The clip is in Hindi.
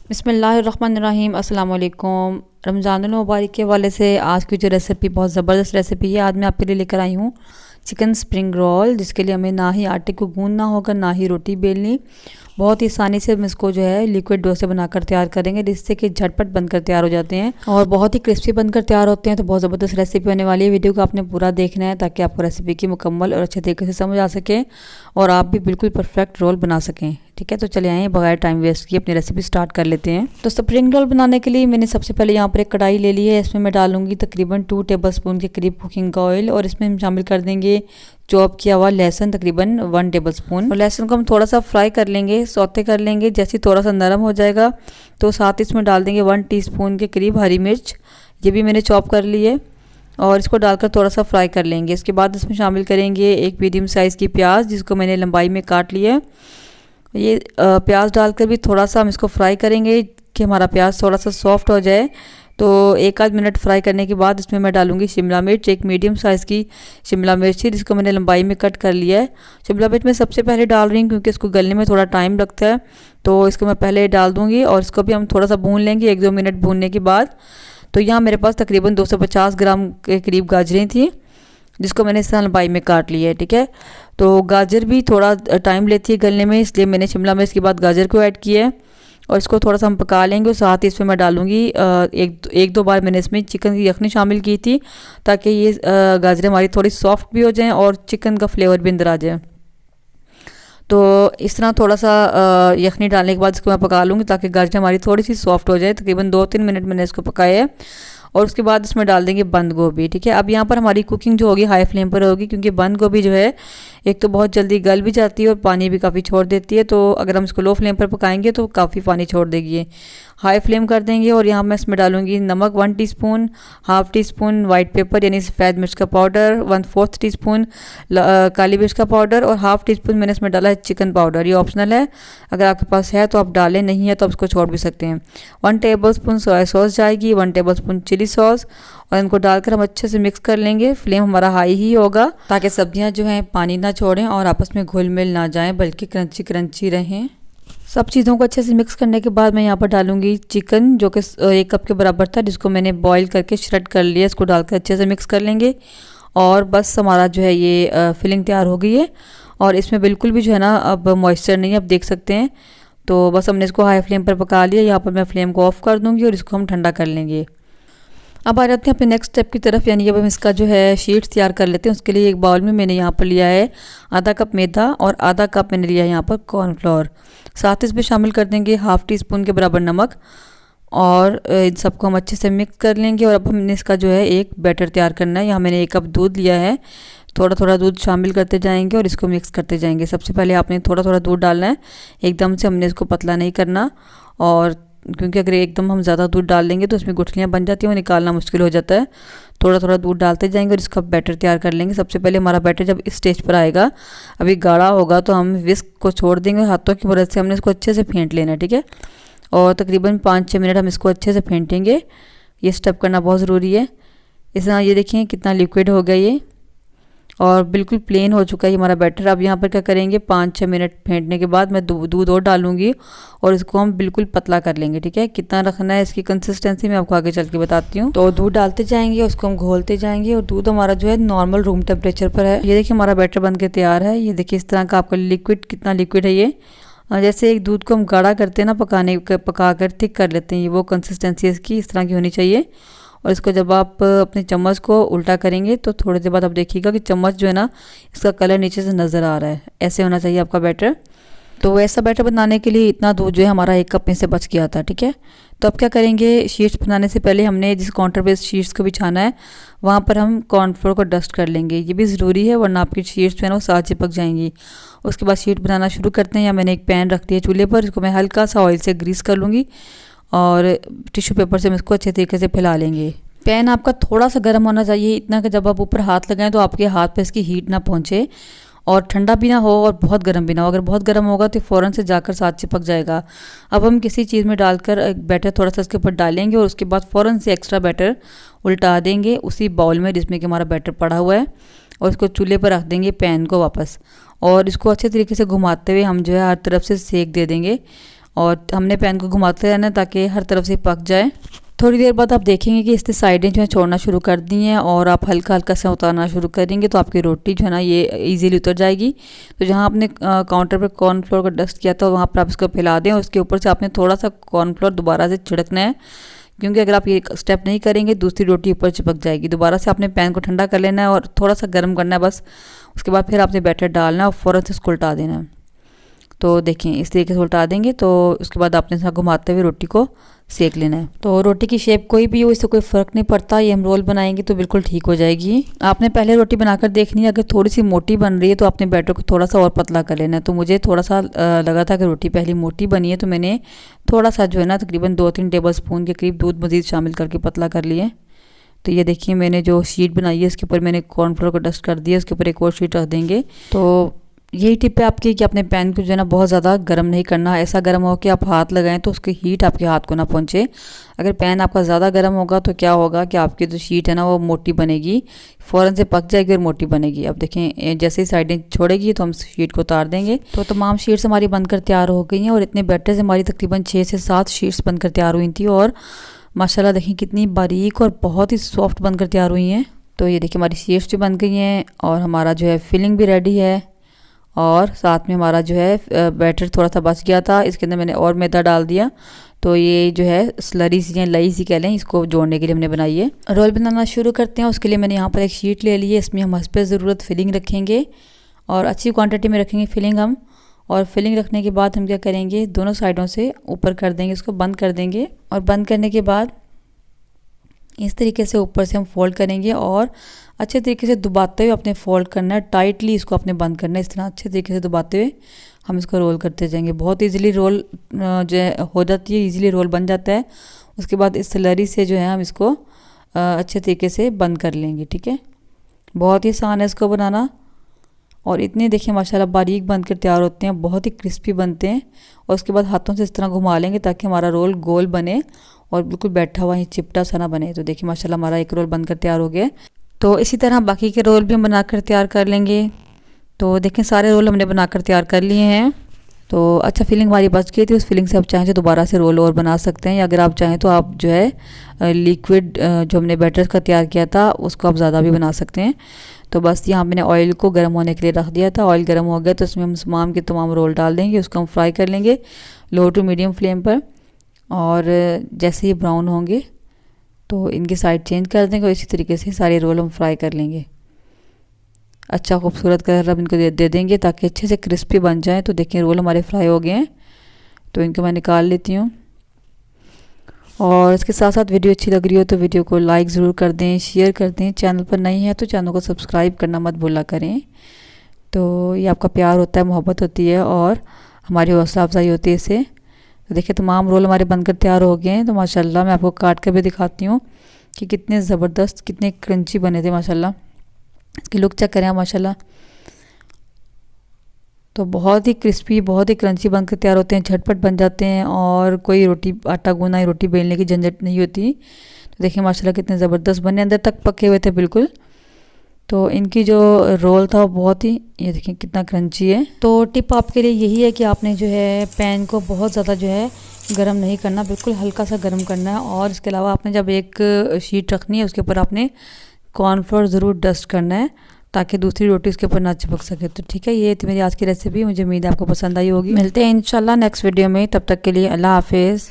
बिस्मिल्लाहिर्रहमानिर्रहीम अस्सलाम वालेकुम। रमज़ानुल मुबारक के हवाले से आज की जो रेसिपी बहुत ज़बरदस्त रेसिपी है। आज मैं आपके लिए लेकर आई हूँ चिकन स्प्रिंग रोल, जिसके लिए हमें ना ही आटे को गूंदना होगा ना ही रोटी बेलनी। बहुत ही आसानी से हम इसको जो है लिक्विड डो से बनाकर तैयार करेंगे, जिससे कि झटपट बनकर तैयार हो जाते हैं और बहुत ही क्रिस्पी बनकर तैयार होते हैं। तो बहुत ज़बरदस्त रेसिपी होने वाली है। वीडियो को आपने पूरा देखना है ताकि आपको रेसिपी की मुकम्मल और अच्छे तरीके से समझ आ सके और आप भी बिल्कुल परफेक्ट रोल बना सकें। ठीक है, तो चले आए बगैर टाइम वेस्ट किए अपनी रेसिपी स्टार्ट कर लेते हैं। तो स्प्रिंग रोल बनाने के लिए मैंने सबसे पहले यहाँ पर एक कढ़ाई ले ली है। इसमें मैं डालूंगी तकरीबन 2 टेबलस्पून के करीब कुकिंग ऑयल और इसमें हम शामिल कर देंगे चॉप किया हुआ लहसुन तकरीबन 1 टेबलस्पून। और लहसुन को हम थोड़ा सा फ्राई कर लेंगे, सौते कर लेंगे। जैसे थोड़ा सा नरम हो जाएगा तो साथ इसमें डाल देंगे 1 टीस्पून के करीब हरी मिर्च, ये भी मैंने चॉप कर ली है और इसको डालकर थोड़ा सा फ्राई कर लेंगे। इसके बाद इसमें शामिल करेंगे एक मीडियम साइज़ की प्याज, जिसको मैंने लंबाई में काट लिया है। ये प्याज डालकर भी थोड़ा सा हम इसको फ्राई करेंगे कि हमारा प्याज थोड़ा सा सॉफ्ट हो जाए। तो 1 आध मिनट फ्राई करने के बाद इसमें मैं डालूंगी शिमला मिर्च, एक मीडियम साइज़ की शिमला मिर्च है जिसको मैंने लंबाई में कट कर लिया है। शिमला मिर्च मैं सबसे पहले डाल रही हूँ क्योंकि इसको गलने में थोड़ा टाइम लगता है, तो इसको मैं पहले डाल दूँगी और इसको भी हम थोड़ा सा भून लेंगे 1-2 मिनट भूनने के बाद। तो यहाँ मेरे पास तकरीबन 250 ग्राम के करीब गाजरें थी, जिसको मैंने इस तरह लंबाई में काट लिया है। ठीक है, तो गाजर भी थोड़ा टाइम लेती है गलने में, इसलिए मैंने शिमला मिर्च के बाद गाजर को ऐड किया है और इसको थोड़ा सा हम पका लेंगे। और साथ ही इसमें मैं डालूंगी एक दो बार मैंने इसमें चिकन की यखनी शामिल की थी ताकि ये गाजरें हमारी थोड़ी सॉफ्ट भी हो जाएं और चिकन का फ्लेवर भी अंदर आ जाए। तो इस तरह थोड़ा सा यखनी डालने के बाद इसको मैं पका लूँगी ताकि गाजरें हमारी थोड़ी सी सॉफ्ट हो जाए। तकरीबन 2-3 मिनट मैंने इसको पकाया है और उसके बाद इसमें डाल देंगे बंद गोभी। ठीक है, अब यहाँ पर हमारी कुकिंग जो होगी हाई फ्लेम पर होगी, क्योंकि बंद गोभी जो है एक तो बहुत जल्दी गल भी जाती है और पानी भी काफ़ी छोड़ देती है। तो अगर हम इसको लो फ्लेम पर पकाएंगे तो काफ़ी पानी छोड़ देगी ये। हाई फ्लेम कर देंगे और यहाँ मैं इसमें डालूंगी नमक 1 teaspoon, half tea spoon white paper यानी सफ़ेद मिर्च का पाउडर, 1/4 टीस्पून काली मिर्च का पाउडर और हाफ टी स्पून मैंने इसमें डाला है चिकन पाउडर। ये ऑप्शनल है, अगर आपके पास है तो आप डालें, नहीं है तो आप इसको छोड़ भी सकते हैं। 1 टेबलस्पून सोया सॉस जाएगी, 1 टेबलस्पून चिली सॉस और इनको डालकर हम अच्छे से मिक्स कर लेंगे। फ्लेम हमारा हाई ही होगा ताकि सब्जियां जो हैं पानी ना छोड़ें और आपस में घुल मिल ना जाएं, बल्कि क्रंची क्रंची रहें। सब चीज़ों को अच्छे से मिक्स करने के बाद मैं यहाँ पर डालूंगी चिकन, जो कि 1 कप के बराबर था, जिसको मैंने बॉईल करके श्रेड कर लिया। इसको डालकर अच्छे से मिक्स कर लेंगे और बस हमारा जो है ये फिलिंग तैयार हो गई है और इसमें बिल्कुल भी जो है ना अब मॉइस्चर नहीं है, आप देख सकते हैं। तो बस हमने इसको हाई फ्लेम पर पका लिया। यहाँ पर मैं फ्लेम को ऑफ कर दूँगी और इसको हम ठंडा कर लेंगे। अब आ जाते हैं अपने नेक्स्ट स्टेप की तरफ, यानी अब हम इसका जो है शीट्स तैयार कर लेते हैं। उसके लिए एक बाउल में मैंने यहाँ पर लिया है आधा कप मैदा और आधा कप मैंने लिया है यहाँ पर कॉर्नफ्लोर। साथ इसमें शामिल कर देंगे हाफ टी स्पून के बराबर नमक और इन सबको हम अच्छे से मिक्स कर लेंगे। और अब हमने इसका जो है एक बैटर तैयार करना है। यहाँ मैंने 1 कप दूध लिया है, थोड़ा थोड़ा दूध शामिल करते जाएंगे और इसको मिक्स करते जाएंगे। सबसे पहले आपने थोड़ा थोड़ा दूध डालना है, एकदम से हमने इसको पतला नहीं करना, और क्योंकि अगर एकदम हम ज़्यादा दूध डाल देंगे तो इसमें गुठलियाँ बन जाती हैं, वो निकालना मुश्किल हो जाता है। थोड़ा थोड़ा दूध डालते जाएंगे और इसका बैटर तैयार कर लेंगे। सबसे पहले हमारा बैटर जब इस स्टेज पर आएगा, अभी गाढ़ा होगा, तो हम विस्क को छोड़ देंगे, हाथों की मदद से हमने इसको अच्छे से फेंट लेना है। ठीक है, और तकरीबन 5-6 मिनट हम इसको अच्छे से फेंटेंगे। ये स्टेप करना बहुत ज़रूरी है। इस तरह ये देखिए कितना लिक्विड हो गया ये और बिल्कुल प्लेन हो चुका है हमारा बैटर। अब यहाँ पर क्या करेंगे, 5-6 मिनट फेंटने के बाद मैं दूध और डालूंगी और इसको हम बिल्कुल पतला कर लेंगे। ठीक है, कितना रखना है इसकी कंसिस्टेंसी मैं आपको आगे चल के बताती हूँ। तो दूध डालते जाएंगे, उसको हम घोलते जाएंगे और दूध हमारा जो है नॉर्मल रूम टेम्परेचर पर है। ये देखिए हमारा बैटर बन के तैयार है। ये देखिए इस तरह का आपका लिक्विड, कितना लिक्विड है ये। जैसे एक दूध को हम गाढ़ा करते हैं ना, पका कर थिक कर लेते हैं, ये वो कंसिस्टेंसी इसकी इस तरह की होनी चाहिए। और इसको जब आप अपने चम्मच को उल्टा करेंगे तो थोड़ी देर बाद आप देखिएगा कि चम्मच जो है ना, इसका कलर नीचे से नज़र आ रहा है। ऐसे होना चाहिए आपका बैटर। तो ऐसा बैटर बनाने के लिए इतना दूध जो है हमारा 1 कप में से बच गया था। ठीक है, तो अब क्या करेंगे, शीट्स बनाने से पहले हमने जिस काउंटर पे शीट्स को बिछाना है वहाँ पर हम कॉर्नफ्लोर को डस्ट कर लेंगे। ये भी ज़रूरी है, वरना आपकी शीट्स जो है ना वो साथ चिपक जाएंगी। उसके बाद शीट बनाना शुरू करते हैं। या मैंने एक पैन रख दिया चूल्हे पर, इसको मैं हल्का सा ऑयल से ग्रीस कर लूँगी और टिश्यू पेपर से हम इसको अच्छे तरीके से फैला लेंगे। पैन आपका थोड़ा सा गर्म होना चाहिए, इतना कि जब आप ऊपर हाथ लगाएं तो आपके हाथ पे इसकी हीट ना पहुंचे, और ठंडा भी ना हो और बहुत गर्म भी ना हो। अगर बहुत गर्म होगा तो फ़ौरन से जाकर साथ चिपक जाएगा। अब हम किसी चीज़ में डालकर एक बैटर थोड़ा सा इसके ऊपर डालेंगे और उसके बाद फ़ौरन से एक्स्ट्रा बैटर उल्टा देंगे उसी बाउल में जिसमें कि हमारा बैटर पड़ा हुआ है, और इसको चूल्हे पर रख देंगे पैन को वापस, और इसको अच्छे तरीके से घुमाते हुए हम जो है हर तरफ से सेक दे देंगे। और हमने पैन को घुमाते रहना है ताकि हर तरफ से पक जाए। थोड़ी देर बाद आप देखेंगे कि इसकी साइडें जो है छोड़ना शुरू कर दी हैं और आप हल्का हल्का से उतारना शुरू करेंगे तो आपकी रोटी जो है ना ये इजीली उतर जाएगी। तो जहाँ आपने काउंटर पर कॉर्नफ्लोर का डस्ट किया था वहाँ पर आप इसको फैला दें और उसके ऊपर से आपने थोड़ा सा कॉर्नफ्लोर दोबारा से छिड़कना है, क्योंकि अगर आप ये स्टेप नहीं करेंगे दूसरी रोटी ऊपर चिपक जाएगी। दोबारा से आपने पैन को ठंडा कर लेना है और थोड़ा सा गर्म करना है बस। उसके बाद फिर आपने बैटर डालना है और फ़ौरन से इसको उल्टा देना है। तो देखें इस तरीके से उल्टा देंगे तो उसके बाद आपने इतना घुमाते हुए रोटी को सेक लेना है। तो रोटी की शेप कोई भी हो इससे कोई फ़र्क नहीं पड़ता, ये हम रोल बनाएंगे तो बिल्कुल ठीक हो जाएगी। आपने पहले रोटी बनाकर देखनी है, अगर थोड़ी सी मोटी बन रही है तो आपने बैटर को थोड़ा सा और पतला कर लेना है। तो मुझे थोड़ा सा लगा था कि रोटी पहले मोटी बनी है तो मैंने थोड़ा सा जो है ना तकरीबन 2-3 टेबल स्पून के करीब दूध मज़ीद शामिल करके पतला कर लिए। तो ये देखिए मैंने जो शीट बनाई है इसके ऊपर मैंने कॉर्नफ्लोर को डस्ट कर दिया, इसके ऊपर एक और शीट रख देंगे। तो यही टिप है आपकी कि अपने पैन को जो है ना बहुत ज़्यादा गर्म नहीं करना, ऐसा गर्म हो कि आप हाथ लगाएं तो उसकी हीट आपके हाथ को ना पहुंचे। अगर पैन आपका ज़्यादा गर्म होगा तो क्या होगा कि आपकी जो शीट है ना वो मोटी बनेगी, फ़ौरन से पक जाएगी और मोटी बनेगी। अब देखें जैसे ही साइडें छोड़ेगी तो हम शीट को उतार देंगे। तो तमाम शीट्स हमारी बनकर तैयार हो गई हैं और इतने बैटर से हमारी तकरीबन 6 से 7 शीट्स बनकर तैयार हुई थी और माशाल्लाह देखें कितनी बारीक और बहुत ही सॉफ्ट बनकर तैयार हुई हैं। तो ये देखिए हमारी शीट्स भी बन गई हैं और हमारा जो है फिलिंग भी रेडी है और साथ में हमारा जो है बैटर थोड़ा सा बच गया था, इसके अंदर मैंने और मैदा डाल दिया। तो ये जो है स्लरी सी या लई सी कह लें, इसको जोड़ने के लिए हमने बनाई है। रोल बनाना शुरू करते हैं। उसके लिए मैंने यहाँ पर एक शीट ले ली है, इसमें हम हस्ब ज़रूरत फिलिंग रखेंगे और अच्छी क्वांटिटी में रखेंगे फिलिंग हम। और फिलिंग रखने के बाद हम क्या करेंगे, दोनों साइडों से ऊपर कर देंगे, इसको बंद कर देंगे और बंद करने के बाद इस तरीके से ऊपर से हम फोल्ड करेंे और अच्छे तरीके से दबाते हुए अपने फोल्ड करना है, टाइटली इसको अपने बंद करना है। इस तरह अच्छे तरीके से दबाते हुए हम इसको रोल करते जाएंगे। बहुत इजीली रोल जो हो जाती है, इजीली रोल बन जाता है। उसके बाद इस स्लरी से जो है हम इसको अच्छे तरीके से बंद कर लेंगे। ठीक है, बहुत ही आसान है इसको बनाना और इतने देखिए माशाल्लाह बारीक बनकर तैयार होते हैं, बहुत ही क्रिस्पी बनते हैं। और उसके बाद हाथों से इस तरह घुमा लेंगे ताकि हमारा रोल गोल बने और बिल्कुल बैठा हुआ ही चिपटा सा ना बने। तो देखिए माशाल्लाह हमारा एक रोल बनकर तैयार हो गया। तो इसी तरह बाकी के रोल भी हम बनाकर तैयार कर लेंगे। तो देखें सारे रोल हमने बनाकर तैयार कर लिए हैं। तो अच्छा फिलिंग हमारी बच गई थी, उस फिलिंग से आप चाहें तो दोबारा से रोल और बना सकते हैं, या अगर आप चाहें तो आप जो है लिक्विड जो हमने बैटर का तैयार किया था उसको आप ज़्यादा भी बना सकते हैं। तो बस यहाँ मैंने ऑयल को गर्म होने के लिए रख दिया था। ऑयल गर्म हो गया तो इसमें हम तमाम के तमाम रोल डाल देंगे, उसको हम फ्राई कर लेंगे लो टू मीडियम फ्लेम पर। और जैसे ही ब्राउन होंगे तो इनकी साइड चेंज कर देंगे और इसी तरीके से सारे रोल हम फ्राई कर लेंगे। अच्छा खूबसूरत कलर अब इनको दे देंगे ताकि अच्छे से क्रिस्पी बन जाए। तो देखिए रोल हमारे फ्राई हो गए हैं, तो इनको मैं निकाल लेती हूँ। और इसके साथ साथ वीडियो अच्छी लग रही हो तो वीडियो को लाइक ज़रूर कर दें, शेयर कर दें। चैनल पर नहीं है तो चैनल को सब्सक्राइब करना मत भूला करें। तो ये आपका प्यार होता है, मोहब्बत होती है और हमारी हौसला अफजाई होती है इससे। तो देखिए तमाम रोल हमारे बनकर तैयार हो गए हैं। तो माशाल्लाह मैं आपको काट कर भी दिखाती हूँ कि कितने ज़बरदस्त कितने क्रंची बने थे माशाल्लाह। इसकी लुक चेक करें माशाल्लाह। तो बहुत ही क्रिस्पी बहुत ही क्रंची बनकर तैयार होते हैं, झटपट बन जाते हैं और कोई रोटी आटा गूंदना या रोटी बेलने की झंझट नहीं होती। तो देखिए माशाल्लाह कितने ज़बरदस्त बने, अंदर तक पके हुए थे बिल्कुल। तो इनकी जो रोल था वो बहुत ही, ये देखिए कितना क्रंची है। तो टिप आपके लिए यही है कि आपने जो है पैन को बहुत ज़्यादा जो है गर्म नहीं करना, बिल्कुल हल्का सा गर्म करना है। और इसके अलावा आपने जब एक शीट रखनी है उसके ऊपर आपने कॉर्नफ्लोर ज़रूर डस्ट करना है ताकि दूसरी रोटी उसके ऊपर ना चिपक सके। तो ठीक है, ये थी मेरी आज की रेसिपी, मुझे उम्मीद है आपको पसंद आई होगी। मिलते हैं इंशाल्लाह नेक्स्ट वीडियो में, तब तक के लिए अल्लाह हाफिज़।